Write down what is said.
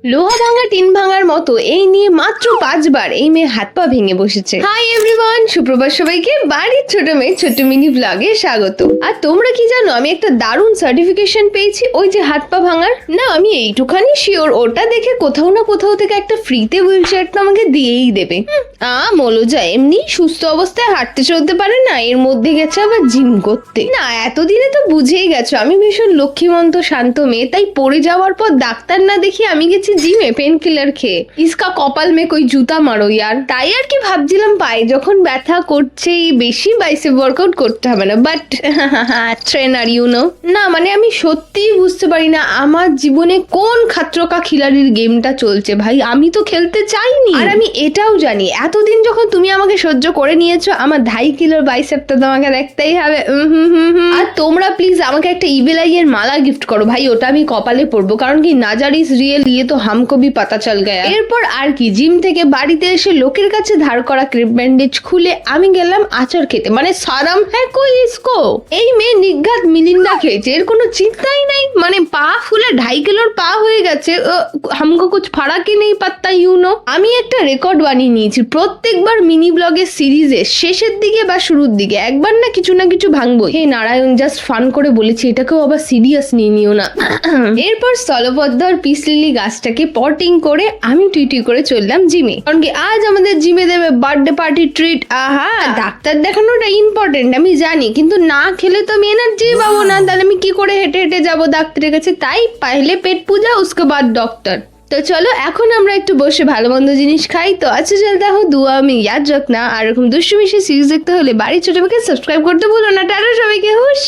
লোহা ভাঙা টিন ভাঙার মতো এই নিয়ে মাত্র 5 বার এই মেয়ে হাত পা ভেঙে বসেছে। হাই এভরিওয়ান, সুপ্রভাত সবাইকে বাড়ির ছোট মেয়ে ছোট্ট মিনি ব্লগে স্বাগত। আর তোমরা কি জানো আমি একটা দারুণ সার্টিফিকেশন পেয়েছি ওই যে হাত পা ভাঙার। না আমি এইটুখানি শিওর ওটা দেখে কোথাও না কোথাও থেকে একটা ফ্রিতে হুইল চেয়ার তো আমাকে দিয়েই দেবে। মলোজা এমনি সুস্থ অবস্থায় হাঁটতে চলতে পারে না, এর মধ্যে গেছে আবার জিম করতে। না এতদিনে তো বুঝেই গেছো আমি ভীষণ লক্ষ্মীমন্ত শান্ত মেয়ে, তাই পড়ে যাওয়ার পর ডাক্তার না দেখি আমি গেছি জিমে পেন কিলার খেয়ে। ইসকা কপাল মে কই জুতা মারো ইয়ার। তাই আর কি ভাবছিলাম পায়ে যখন ব্যথা করছে বেশি বাইসেপ ওয়ার্কআউট করতে হবে না, বাট ট্রেনার ইউ নো। না মানে আমি সত্যিই বুঝতে পারি না আমার জীবনে কোন খাত্রকা খিলাড়ির গেমটা চলছে ভাই, আমি তো খেলতে চাইনি। আর আমি এটাও জানি এতদিন যখন তুমি আমাকে সহ্য করে নিয়েছো আমার 2.5 কিলোর বাইসেপটা তোমাকে দেখতেই হবে। আর তোমরা প্লিজ আমাকে একটা ইভিল আই এর মালা গিফট করো ভাই, ওটা আমি কপালে পরবো, কারণ কি নাজার ইজ রিয়েল, ইয়ে তো হামকো ভি পাতা চল গয়া। এরপর আর কি জিম থেকে বাড়িতে এসে লোকের কাছে ধার করা ক্রিপ ব্যান্ডেজ খুলে আমি গেলাম আচার খেতে। মানে সারাম হ্যাঁ কই ইসকো। এই মেয়ে নিঘাত মিলিন্ডা খেয়েছে, এর কোনো চিন্তাই নাই। মানে পা ফুলে 2.5 কিলোর পা হয়ে গেছে, হামকো কুছ ফারাকই নেই পাত্তা ইউনো। আমি একটা রেকর্ড বানিয়ে নিয়েছি, প্রত্যেকবার মিনি ব্লগের সিরিজের শেষের দিকে বা শুরুর দিকে একবার না কিছু ভাঙবো। হে নারায়ণ, জাস্ট ফান করে বলেছি, এটাকেও আবার সিরিয়াস নিও না। এরপর স্থলপদ্ম আর পিস লিলি গাছটাকে পটিং করে আমি টুইটি করে চললাম জিমে, কারণ কি আজ আমাদের জিমে দেবে বার্থডে পার্টি ট্রিট। আহা ডাক্তার দেখানোটা ইম্পর্টেন্ট আমি জানি, কিন্তু না খেলে তো আমি এনার্জি পাবো না, তাহলে আমি কি করে হেঁটে হেঁটে যাবো ডাক্তারের কাছে। তাই পহলে পেট পূজা উসকে বাদ ডক্টর। তো চলো এখন আমরা একটু বসে ভালো মন্দ জিনিস খাই। তো আচ্ছা চলতে হো দুয়া আমি ইয়াদ রাখনা। আর এরকম দুষ্টু মিষ্টি সিরিজ দেখতে হলে বাড়ির ছোট মেয়েকে সাবস্ক্রাইব করতে ভুলো না। টাটা সবাইকে, হুশ।